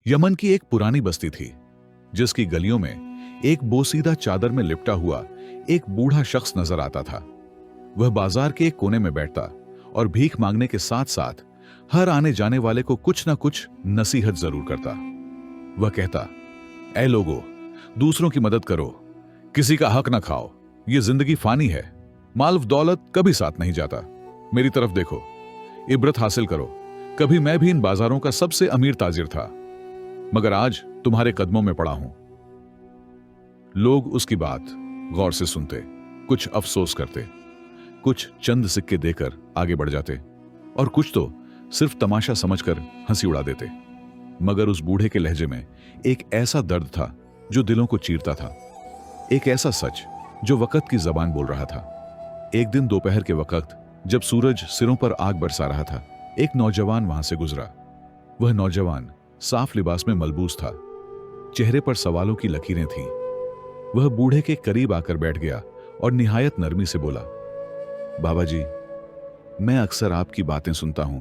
Yemen की एक पुरानी बस्ती थी जिसकी गलियों में एक बोसीदा चादर में लिपटा हुआ एक बूढ़ा शख्स नजर आता था। वह बाजार के एक कोने में बैठता और भीख मांगने के साथ साथ हर आने जाने वाले को कुछ ना कुछ नसीहत जरूर करता। वह कहता, ऐ लोगो, दूसरों की मदद करो, किसी का हक ना खाओ, ये जिंदगी फानी है, माल दौलत कभी साथ नहीं जाता। मेरी तरफ देखो, इबरत हासिल करो, कभी मैं भी इन बाजारों का सबसे अमीर ताजिर था, मगर आज तुम्हारे कदमों में पड़ा हूं। लोग उसकी बात गौर से सुनते, कुछ अफसोस करते, कुछ चंद सिक्के देकर आगे बढ़ जाते और कुछ तो सिर्फ तमाशा समझकर हंसी उड़ा देते। मगर उस बूढ़े के लहजे में एक ऐसा दर्द था जो दिलों को चीरता था, एक ऐसा सच जो वक्त की जबान बोल रहा था। एक दिन दोपहर के वक्त जब सूरज सिरों पर आग बरसा रहा था, एक नौजवान वहां से गुजरा। वह नौजवान साफ लिबास में मलबूस था, चेहरे पर सवालों की लकीरें थीं। वह बूढ़े के करीब आकर बैठ गया और निहायत नरमी से बोला, बाबा जी, मैं अक्सर आपकी बातें सुनता हूं।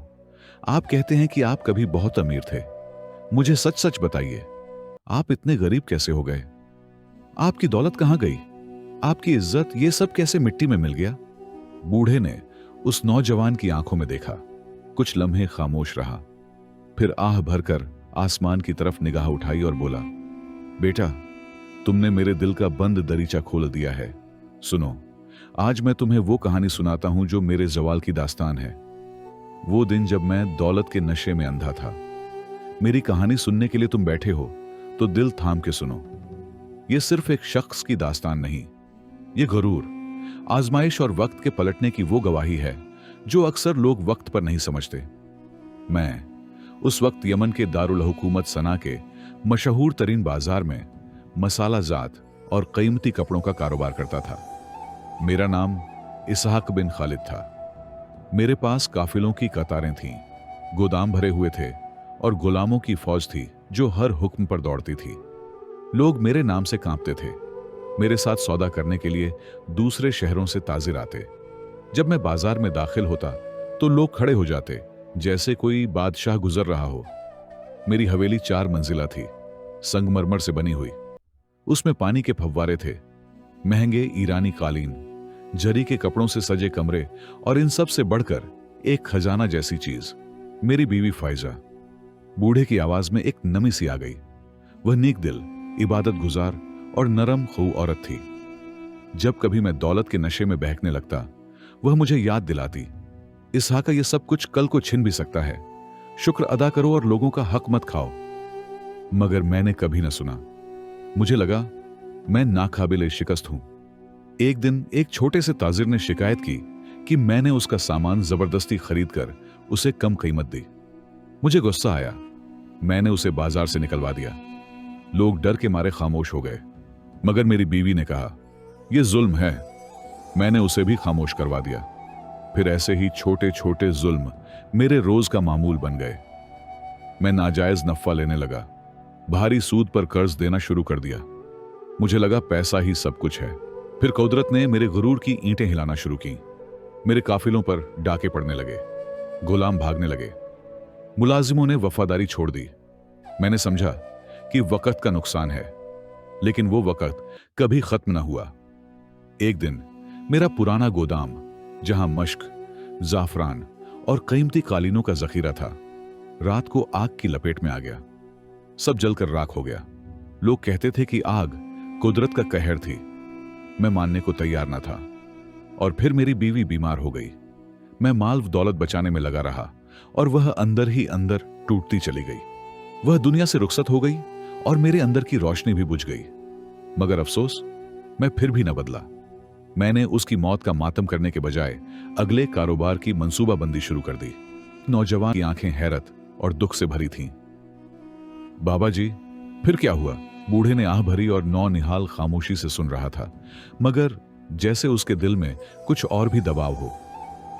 आप कहते हैं कि आप कभी बहुत अमीर थे। मुझे सच सच बताइए, आप इतने गरीब कैसे हो गए? आपकी दौलत कहां गई? आपकी इज्जत, ये सब कैसे मिट्टी में मिल गया? बूढ़े ने उस नौजवान की आंखों में देखा, कुछ लम्हे खामोश रहा, फिर आह भरकर आसमान की तरफ निगाह उठाई और बोला, बेटा, तुमने मेरे दिल का बंद दरीचा खोल दिया है। सुनो, आज मैं तुम्हें वो कहानी सुनाता हूं जो मेरे जवाल की दास्तान है। वो दिन जब मैं दौलत के नशे में अंधा था। मेरी कहानी सुनने के लिए तुम बैठे हो तो दिल थाम के सुनो। ये सिर्फ एक शख्स की दास्तान नहीं, ये गुरूर, आजमाइश और वक्त के पलटने की वो गवाही है जो अक्सर लोग वक्त पर नहीं समझते। मैं उस वक्त यमन के दारुल हुकूमत सना के मशहूर तरीन बाजार में मसाला जात और कीमती कपड़ों का कारोबार करता था। मेरा नाम इसहाक बिन खालिद था। मेरे पास काफिलों की कतारें थीं, गोदाम भरे हुए थे और गुलामों की फौज थी जो हर हुक्म पर दौड़ती थी। लोग मेरे नाम से कांपते थे। मेरे साथ सौदा करने के लिए दूसरे शहरों से ताजिर आते। जब मैं बाजार में दाखिल होता तो लोग खड़े हो जाते जैसे कोई बादशाह गुजर रहा हो। मेरी हवेली 4 मंजिला थी, संगमरमर से बनी हुई। उसमें पानी के फव्वारे थे, महंगे ईरानी कालीन, जरी के कपड़ों से सजे कमरे और इन सब से बढ़कर एक खजाना जैसी चीज, मेरी बीवी फाइजा। बूढ़े की आवाज में एक नमी सी आ गई। वह नेक दिल, इबादत गुजार और नरम खू औरत थी। जब कभी मैं दौलत के नशे में बहकने लगता, वह मुझे याद दिलाती, इसहाका, ये सब कुछ कल को छिन भी सकता है। शुक्र अदा करो और लोगों का हक मत खाओ। मगर मैंने कभी न सुना। मुझे लगा मैं नाकाबिले शिकस्त हूं। एक दिन एक छोटे से ताजिर ने शिकायत की कि मैंने उसका सामान जबरदस्ती खरीद कर उसे कम कीमत दी। मुझे गुस्सा आया। मैंने उसे बाजार से निकलवा दिया। लोग डर के मारे खामोश हो गए, मगर मेरी बीवी ने कहा, यह जुल्म है। मैंने उसे भी खामोश करवा दिया। फिर ऐसे ही छोटे छोटे जुल्म मेरे रोज का मामूल बन गए। मैं नाजायज नफा लेने लगा, भारी सूद पर कर्ज देना शुरू कर दिया। मुझे लगा पैसा ही सब कुछ है। फिर कुदरत ने मेरे गुरूर की ईंटें हिलाना शुरू की। मेरे काफिलों पर डाके पड़ने लगे, गुलाम भागने लगे, मुलाजिमों ने वफादारी छोड़ दी। मैंने समझा कि वक्त का नुकसान है, लेकिन वो वक्त कभी खत्म ना हुआ। एक दिन मेरा पुराना गोदाम, जहां मश्क, जाफरान और कीमती कालीनों का जखीरा था, रात को आग की लपेट में आ गया। सब जलकर राख हो गया। लोग कहते थे कि आग कुदरत का कहर थी। मैं मानने को तैयार न था। और फिर मेरी बीवी बीमार हो गई। मैं माल दौलत बचाने में लगा रहा और वह अंदर ही अंदर टूटती चली गई। वह दुनिया से रुखसत हो गई और मेरे अंदर की रोशनी भी बुझ गई। मगर अफसोस, मैं फिर भी न बदला। मैंने उसकी मौत का मातम करने के बजाय अगले कारोबार की मंसूबाबंदी शुरू कर दी। नौजवान की आंखें हैरत और दुख से भरी थीं। बाबा जी, फिर क्या हुआ? बूढ़े ने आह भरी और नौनिहाल खामोशी से सुन रहा था, मगर जैसे उसके दिल में कुछ और भी दबाव हो।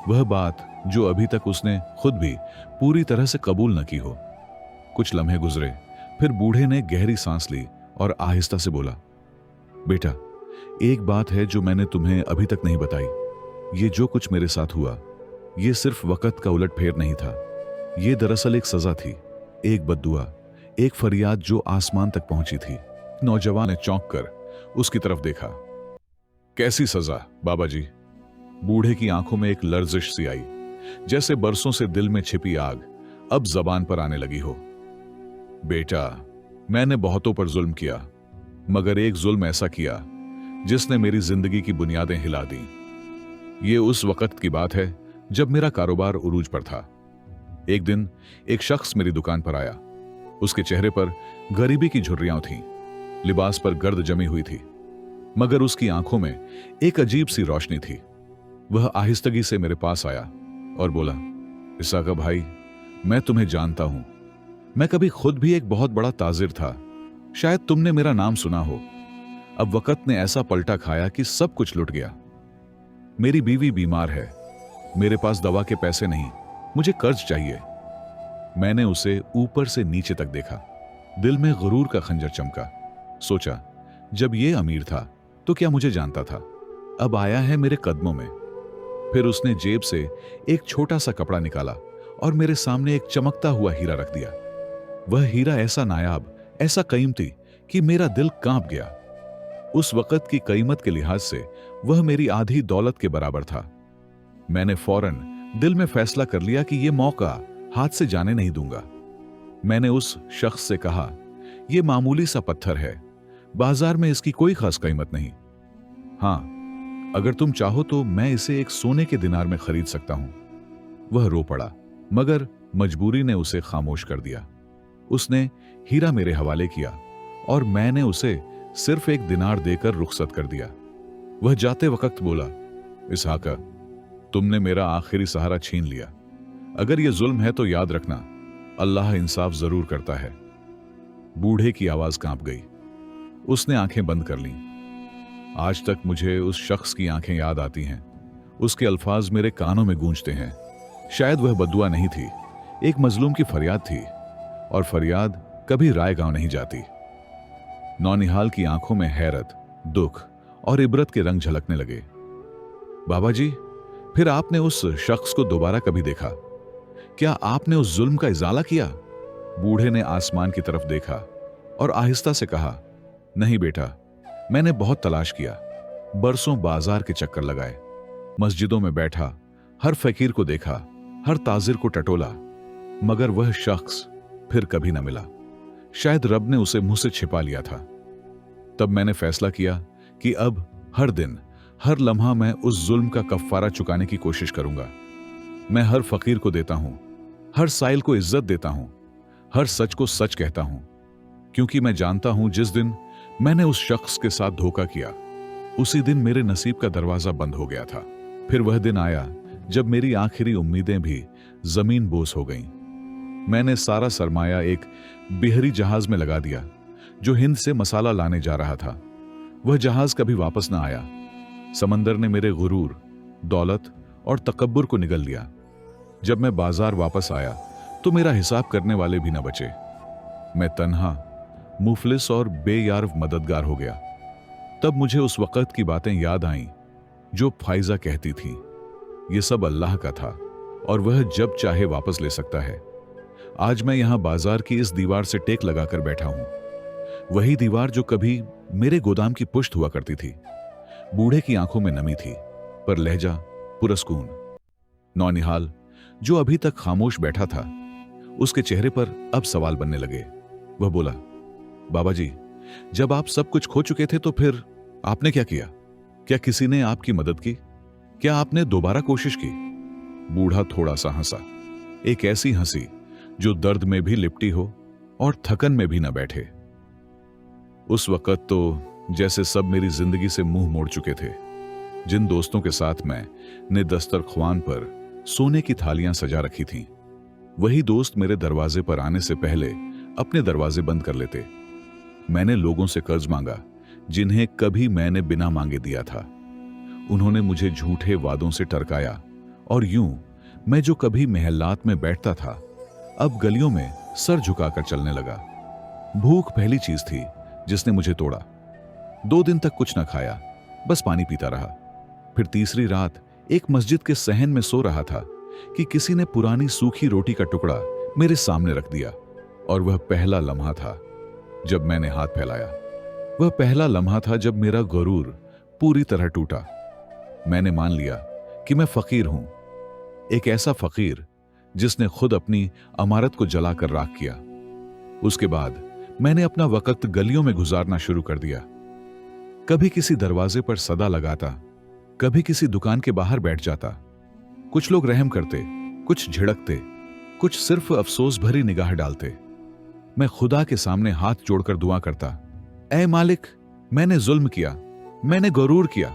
वह बात जो अभी तक उसने खुद भी पूरी तरह से कबूल न की हो। कुछ लम्हे गुजरे, फिर बूढ़े ने गहरी सांस ली और आहिस्ता से बोला, बेटा, एक बात है जो मैंने तुम्हें अभी तक नहीं बताई। ये जो कुछ मेरे साथ हुआ, ये सिर्फ वक्त का उलटफेर नहीं था। ये दरअसल एक सजा थी, एक बद्दुआ, एक फरियाद जो आसमान तक पहुंची थी। नौजवान ने चौंक कर उसकी तरफ देखा। कैसी सजा बाबा जी? बूढ़े की आंखों में एक लर्जिश सी आई, जैसे बरसों से दिल में छिपी आग अब जबान पर आने लगी हो। बेटा, मैंने बहुतों पर जुल्म किया, मगर एक जुल्म ऐसा किया जिसने मेरी जिंदगी की बुनियादें हिला दी। ये उस वक्त की बात है जब मेरा कारोबार उरूज पर था। एक दिन एक शख्स मेरी दुकान पर आया। उसके चेहरे पर गरीबी की झुर्रियां थीं, लिबास पर गर्द जमी हुई थी, मगर उसकी आंखों में एक अजीब सी रोशनी थी। वह आहिस्तगी से मेरे पास आया और बोला, इसाका भाई, मैं तुम्हें जानता हूं। मैं कभी खुद भी एक बहुत बड़ा ताजिर था। शायद तुमने मेरा नाम सुना हो। अब वक्त ने ऐसा पलटा खाया कि सब कुछ लुट गया। मेरी बीवी बीमार है, मेरे पास दवा के पैसे नहीं, मुझे कर्ज चाहिए। मैंने उसे ऊपर से नीचे तक देखा। दिल में गुरूर का खंजर चमका। सोचा, जब ये अमीर था तो क्या मुझे जानता था? अब आया है मेरे कदमों में। फिर उसने जेब से एक छोटा सा कपड़ा निकाला और मेरे सामने एक चमकता हुआ हीरा रख दिया। वह हीरा ऐसा नायाब, ऐसा कीमती कि मेरा दिल कांप गया। उस वक्त की कीमत के लिहाज से वह मेरी आधी दौलत के बराबर था। मैंने फौरन दिल में फैसला कर लिया कि यह मौका हाथ से जाने नहीं दूंगा। मैंने उस शख्स से कहा, यह मामूली सा पत्थर है, बाजार में इसकी कोई खास कीमत नहीं। हां, अगर तुम चाहो तो मैं इसे एक सोने के दिनार में खरीद सकता हूं। वह रो पड़ा, मगर मजबूरी ने उसे खामोश कर दिया। उसने हीरा मेरे हवाले किया और मैंने उसे सिर्फ एक दिनार देकर रुखसत कर दिया। वह जाते वक्त बोला, इसहाका, तुमने मेरा आखिरी सहारा छीन लिया। अगर यह जुल्म है तो याद रखना, अल्लाह इंसाफ जरूर करता है। बूढ़े की आवाज कांप गई। उसने आंखें बंद कर लीं। आज तक मुझे उस शख्स की आंखें याद आती हैं। उसके अल्फाज मेरे कानों में गूंजते हैं। शायद वह बद्दुआ नहीं थी, एक मजलूम की फरियाद थी, और फरियाद कभी रायगांव नहीं जाती। नौनिहाल की आंखों में हैरत, दुख और इबरत के रंग झलकने लगे। बाबा जी, फिर आपने उस शख्स को दोबारा कभी देखा? क्या आपने उस जुल्म का इजाला किया? बूढ़े ने आसमान की तरफ देखा और आहिस्ता से कहा, नहीं बेटा, मैंने बहुत तलाश किया, बरसों बाजार के चक्कर लगाए, मस्जिदों में बैठा, हर फकीर को देखा, हर ताजिर को टटोला, मगर वह शख्स फिर कभी न मिला। शायद रब ने उसे मुझ से छिपा लिया था। तब मैंने फैसला किया कि अब हर दिन, हर लम्हा मैं उस जुल्म का कफ्फारा चुकाने की कोशिश करूंगा। मैं हर फकीर को देता हूं, हर साइल को इज्जत देता हूं, हर सच को सच कहता हूं, क्योंकि मैं जानता हूं जिस दिन मैंने उस शख्स के साथ धोखा किया, उसी दिन मेरे नसीब का दरवाजा बंद हो गया था। फिर वह दिन आया जब मेरी आखिरी उम्मीदें भी जमीन बोस हो गईं। मैंने सारा सरमाया एक बिहरी जहाज में लगा दिया जो हिंद से मसाला लाने जा रहा था। वह जहाज कभी वापस न आया। समंदर ने मेरे गुरूर, दौलत और तकब्बुर को निगल लिया। जब मैं बाजार वापस आया तो मेरा हिसाब करने वाले भी न बचे। मैं तन्हा, मुफलिस और बेयार मददगार हो गया। तब मुझे उस वक्त की बातें याद आईं जो फाइजा कहती थी, ये सब अल्लाह का था और वह जब चाहे वापस ले सकता है। आज मैं यहां बाजार की इस दीवार से टेक लगाकर बैठा हूं, वही दीवार जो कभी मेरे गोदाम की पुश्त हुआ करती थी। बूढ़े की आंखों में नमी थी, पर लहजा पुरस्कून। नौनिहाल, जो अभी तक खामोश बैठा था, उसके चेहरे पर अब सवाल बनने लगे। वह बोला, बाबा जी, जब आप सब कुछ खो चुके थे तो फिर आपने क्या किया? क्या किसी ने आपकी मदद की? क्या आपने दोबारा कोशिश की? बूढ़ा थोड़ा सा हंसा, एक ऐसी हंसी जो दर्द में भी लिपटी हो और थकन में भी न बैठे। उस वक्त तो जैसे सब मेरी जिंदगी से मुंह मोड़ चुके थे। जिन दोस्तों के साथ मैंने दस्तरख्वान पर सोने की थालियां सजा रखी थीं, वही दोस्त मेरे दरवाजे पर आने से पहले अपने दरवाजे बंद कर लेते। मैंने लोगों से कर्ज मांगा जिन्हें कभी मैंने बिना मांगे दिया था। उन्होंने मुझे झूठे वादों से टरकाया और यूं मैं जो कभी महल्लात में बैठता था, अब गलियों में सर झुकाकर चलने लगा। भूख पहली चीज थी जिसने मुझे तोड़ा। 2 दिन तक कुछ न खाया, बस पानी पीता रहा। फिर तीसरी रात एक मस्जिद के सहन में सो रहा था कि किसी ने पुरानी सूखी रोटी का टुकड़ा मेरे सामने रख दिया और वह पहला लम्हा था जब मैंने हाथ फैलाया। वह पहला लम्हा था जब मेरा गुरूर पूरी तरह टूटा। मैंने मान लिया कि मैं फकीर हूं, एक ऐसा फकीर जिसने खुद अपनी अमारत को जलाकर राख किया। उसके बाद मैंने अपना वक्त गलियों में गुजारना शुरू कर दिया। कभी किसी दरवाजे पर सदा लगाता, कभी किसी दुकान के बाहर बैठ जाता। कुछ लोग रहम करते, कुछ झिड़कते, कुछ सिर्फ अफसोस भरी निगाह डालते। मैं खुदा के सामने हाथ जोड़कर दुआ करता, ऐ मालिक, मैंने जुल्म किया, मैंने गुरूर किया,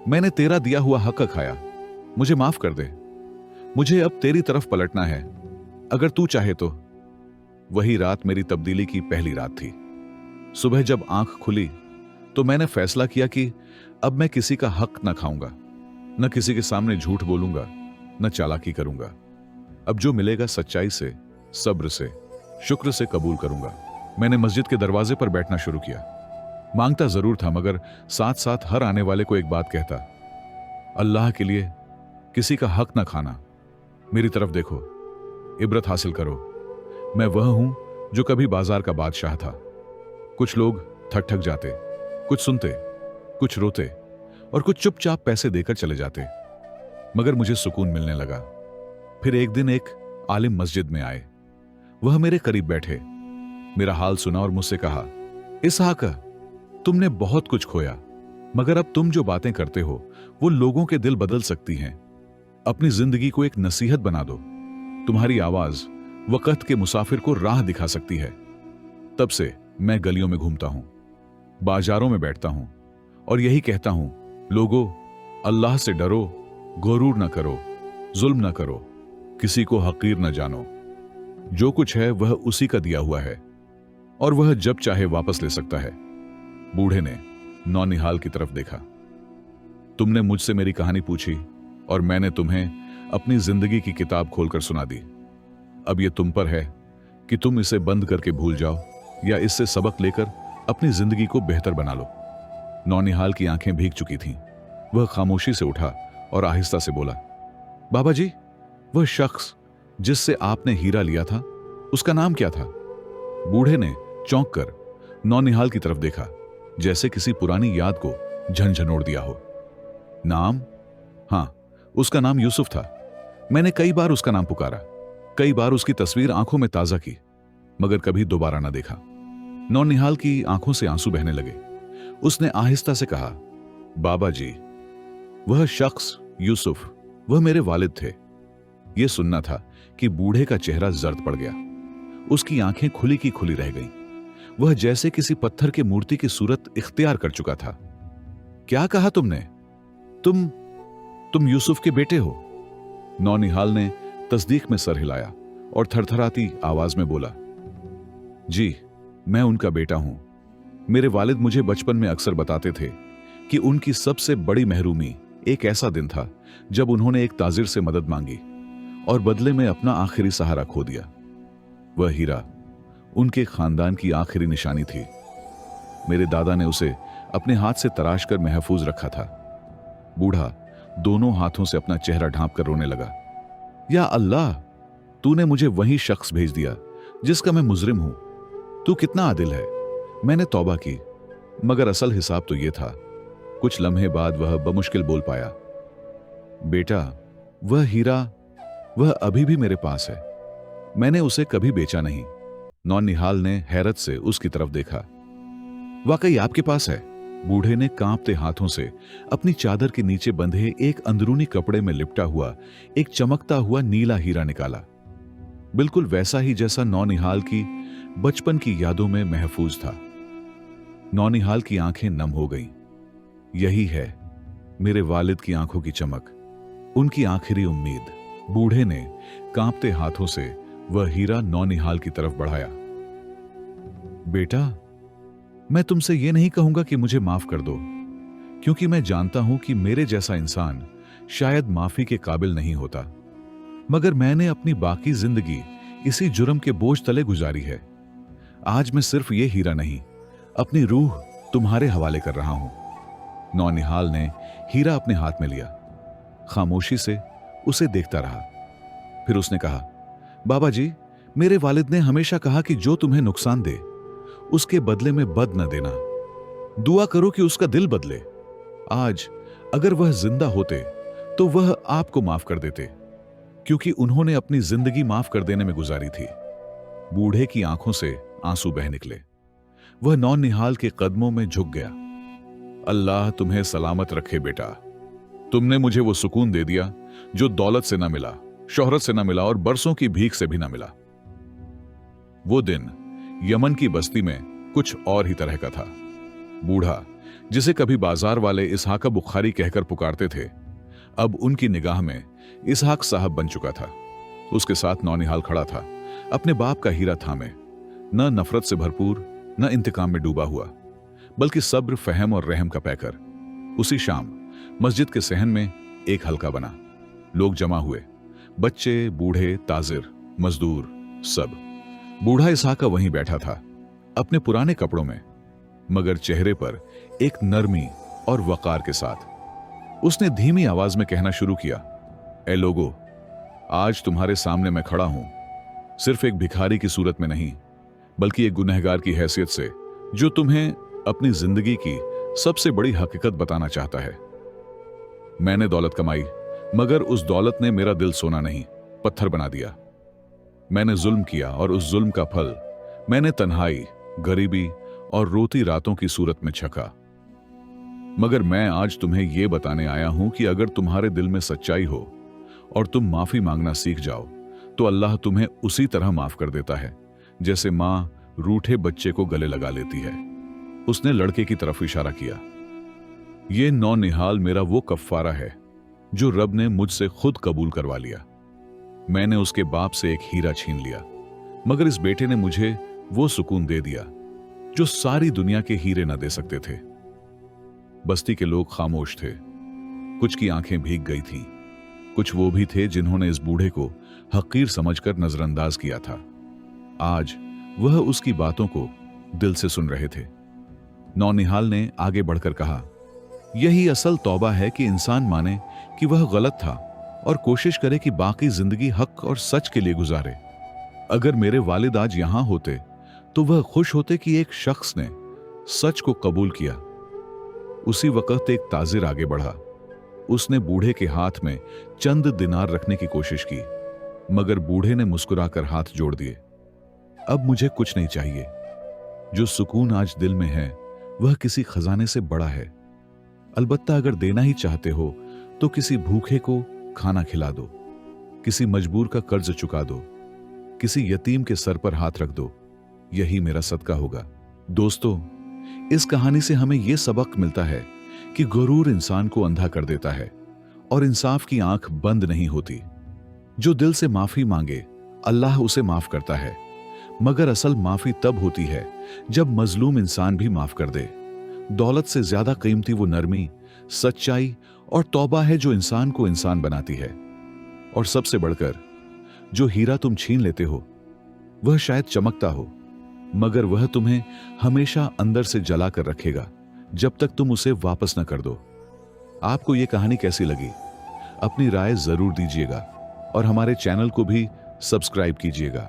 मैंने तेरा दिया हुआ हक खाया, मुझे माफ कर दे। मुझे अब तेरी तरफ पलटना है, अगर तू चाहे तो। वही रात मेरी तब्दीली की पहली रात थी। सुबह जब आंख खुली तो मैंने फैसला किया कि अब मैं किसी का हक न खाऊंगा, न किसी के सामने झूठ बोलूंगा, न चालाकी करूंगा। अब जो मिलेगा सच्चाई से, सब्र से, शुक्र से कबूल करूंगा। मैंने मस्जिद के दरवाजे पर बैठना शुरू किया। मांगता जरूर था, मगर साथ साथ हर आने वाले को एक बात कहता, अल्लाह के लिए किसी का हक ना खाना। मेरी तरफ देखो, इबरत हासिल करो। मैं वह हूं जो कभी बाजार का बादशाह था। कुछ लोग थक थक जाते, कुछ सुनते, कुछ रोते और कुछ चुपचाप पैसे देकर चले जाते, मगर मुझे सुकून मिलने लगा। फिर एक दिन एक आलिम मस्जिद में आए। वह मेरे करीब बैठे, मेरा हाल सुना और मुझसे कहा, इसहाक, तुमने बहुत कुछ खोया, मगर अब तुम जो बातें करते हो वो लोगों के दिल बदल सकती हैं। अपनी जिंदगी को एक नसीहत बना दो। तुम्हारी आवाज वक्त के मुसाफिर को राह दिखा सकती है। तब से मैं गलियों में घूमता हूं, बाजारों में बैठता हूं और यही कहता हूं, लोगों, अल्लाह से डरो, गुरूर न करो, जुल्म न करो, किसी को हकीर न जानो। जो कुछ है वह उसी का दिया हुआ है और वह जब चाहे वापस ले सकता है। बूढ़े ने नौनिहाल की तरफ देखा। तुमने मुझसे मेरी कहानी पूछी और मैंने तुम्हें अपनी जिंदगी की किताब खोलकर सुना दी। अब यह तुम पर है कि तुम इसे बंद करके भूल जाओ या इससे सबक लेकर अपनी जिंदगी को बेहतर बना लो। नौनिहाल की आंखें भीग चुकी थीं। वह खामोशी से उठा और आहिस्ता से बोला, बाबा जी, वह शख्स जिससे आपने हीरा लिया था, उसका नाम क्या था? बूढ़े ने चौंक कर नौनिहाल की तरफ देखा, जैसे किसी पुरानी याद को झंझनोड़ दिया हो। नाम? हां, उसका नाम यूसुफ था। मैंने कई बार उसका नाम पुकारा, कई बार उसकी तस्वीर आंखों में ताजा की, मगर कभी दोबारा ना देखा। नौनिहाल की आंखों से आंसू बहने लगे। उसने आहिस्ता से कहा, बाबा जी, वह शख्स यूसुफ, वह मेरे वालिद थे। यह सुनना था कि बूढ़े का चेहरा जर्द पड़ गया। उसकी आंखें खुली की खुली रह गईं। वह जैसे किसी पत्थर की मूर्ति की सूरत इख्तियार कर चुका था। क्या कहा तुमने? तुम यूसुफ के बेटे हो? नौनिहाल ने तस्दीक में सर हिलाया और थरथराती आवाज में बोला, जी, मैं उनका बेटा हूं। मेरे वालिद मुझे बचपन में अक्सर बताते थे कि उनकी सबसे बड़ी महरूमी एक ऐसा दिन था जब उन्होंने एक ताजिर से मदद मांगी और बदले में अपना आखिरी सहारा खो दिया। वह हीरा उनके खानदान की आखिरी निशानी थी। मेरे दादा ने उसे अपने हाथ से तराश कर महफूज रखा था। बूढ़ा दोनों हाथों से अपना चेहरा ढांप कर रोने लगा। या अल्लाह, तूने मुझे वही शख्स भेज दिया जिसका मैं मुजरिम हूं। तू कितना आदिल है। मैंने तौबा की, मगर असल हिसाब तो यह था। कुछ लम्हे बाद वह बमुश्किल बोल पाया, बेटा, वह हीरा, वह अभी भी मेरे पास है। मैंने उसे कभी बेचा नहीं। नौनिहाल ने हैरत से उसकी तरफ देखा। वाकई आपके पास है? बूढ़े ने कांपते हाथों से अपनी चादर के नीचे बंधे एक अंदरूनी कपड़े में लिपटा हुआ एक चमकता हुआ नीला हीरा निकाला। बिल्कुल वैसा ही जैसा नौनिहाल की बचपन की यादों में महफूज था। नौनिहाल की आंखें नम हो गईं। यही है मेरे वालिद की आंखों की चमक, उनकी आखिरी उम्मीद। बूढ़े ने कांपते हाथों से वह हीरा नौनिहाल की तरफ बढ़ाया। बेटा, मैं तुमसे यह नहीं कहूंगा कि मुझे माफ कर दो, क्योंकि मैं जानता हूं कि मेरे जैसा इंसान शायद माफी के काबिल नहीं होता, मगर मैंने अपनी बाकी जिंदगी इसी जुर्म के बोझ तले गुजारी है। आज मैं सिर्फ यह हीरा नहीं, अपनी रूह तुम्हारे हवाले कर रहा हूं। नौनिहाल ने हीरा अपने हाथ में लिया, खामोशी से उसे देखता रहा। फिर उसने कहा, बाबा जी, मेरे वालिद ने हमेशा कहा कि जो तुम्हें नुकसान दे उसके बदले में बद न देना, दुआ करो कि उसका दिल बदले। आज अगर वह जिंदा होते तो वह आपको माफ कर देते, क्योंकि उन्होंने अपनी जिंदगी माफ कर देने में गुजारी थी। बूढ़े की आंखों से आंसू बह निकले। वह नौनिहाल के कदमों में झुक गया। अल्लाह तुम्हें सलामत रखे बेटा, तुमने मुझे वो सुकून दे दिया जो दौलत से ना मिला, शोहरत से ना मिला और बरसों की भीख से भी ना मिला। वो दिन यमन की बस्ती में कुछ और ही तरह का था। बूढ़ा, जिसे कभी बाजार वाले इसहाक बुखारी कहकर पुकारते थे, अब उनकी निगाह में इसहाक साहब बन चुका था। उसके साथ नौनिहाल खड़ा था, अपने बाप का हीरा थामे, न नफरत से भरपूर न इंतकाम में डूबा हुआ, बल्कि सब्र, फहम और रहम का पैकर। उसी शाम मस्जिद के सहन में एक हल्का बना। लोग जमा हुए, बच्चे, बूढ़े, ताजिर, मजदूर, सब। बूढ़ा इसहाका वहीं बैठा था, अपने पुराने कपड़ों में, मगर चेहरे पर एक नरमी और वकार के साथ। उसने धीमी आवाज में कहना शुरू किया, ए लोगो, आज तुम्हारे सामने मैं खड़ा हूं, सिर्फ एक भिखारी की सूरत में नहीं, बल्कि एक गुनहगार की हैसियत से, जो तुम्हें अपनी जिंदगी की सबसे बड़ी हकीकत बताना चाहता है। मैंने दौलत कमाई, मगर उस दौलत ने मेरा दिल सोना नहीं, पत्थर बना दिया। मैंने जुल्म किया और उस जुल्म का फल मैंने तन्हाई, गरीबी और रोती रातों की सूरत में छका। मगर मैं आज तुम्हें यह बताने आया हूं कि अगर तुम्हारे दिल में सच्चाई हो और तुम माफी मांगना सीख जाओ, तो अल्लाह तुम्हें उसी तरह माफ कर देता है जैसे मां रूठे बच्चे को गले लगा लेती है। उसने लड़के की तरफ इशारा किया। यह नौनिहाल मेरा वो कफ्फारा है जो रब ने मुझसे खुद कबूल करवा लिया। मैंने उसके बाप से एक हीरा छीन लिया, मगर इस बेटे ने मुझे वो सुकून दे दिया जो सारी दुनिया के हीरे न दे सकते थे। बस्ती के लोग खामोश थे, कुछ की आंखें भीग गई थीं, कुछ वो भी थे जिन्होंने इस बूढ़े को हकीर समझकर नजरअंदाज किया था। आज वह उसकी बातों को दिल से सुन रहे थे। नौनिहाल ने आगे बढ़कर कहा, यही असल तौबा है कि इंसान माने कि वह गलत था और कोशिश करे कि बाकी जिंदगी हक और सच के लिए गुजारे। अगर मेरे वालिद आज यहां होते तो वह खुश होते कि एक शख्स ने सच को कबूल किया। उसी वक्त एक ताजिर आगे बढ़ा। उसने बूढ़े के हाथ में चंद दिनार रखने की कोशिश की, मगर बूढ़े ने मुस्कुराकर हाथ जोड़ दिए। अब मुझे कुछ नहीं चाहिए। जो सुकून आज दिल में है वह किसी खजाने से बड़ा है। अलबत्ता अगर देना ही चाहते हो तो किसी भूखे को खाना खिला दो, किसी मजबूर का कर्ज चुका दो, किसी यतीम के सर पर हाथ रख दो। यही मेरा सदका होगा। दोस्तों, इस कहानी से हमें यह सबक मिलता है कि गुरूर इंसान को अंधा कर देता है और इंसाफ की आंख बंद नहीं होती। जो दिल से माफी मांगे अल्लाह उसे माफ करता है, मगर असल माफी तब होती है जब मजलूम इंसान भी माफ कर दे। दौलत से ज्यादा कीमती वो नरमी, सच्चाई और तौबा है जो इंसान को इंसान बनाती है। और सबसे बढ़कर, जो हीरा तुम छीन लेते हो वह शायद चमकता हो, मगर वह तुम्हें हमेशा अंदर से जला कर रखेगा जब तक तुम उसे वापस न कर दो। आपको यह कहानी कैसी लगी? अपनी राय जरूर दीजिएगा और हमारे चैनल को भी सब्सक्राइब कीजिएगा।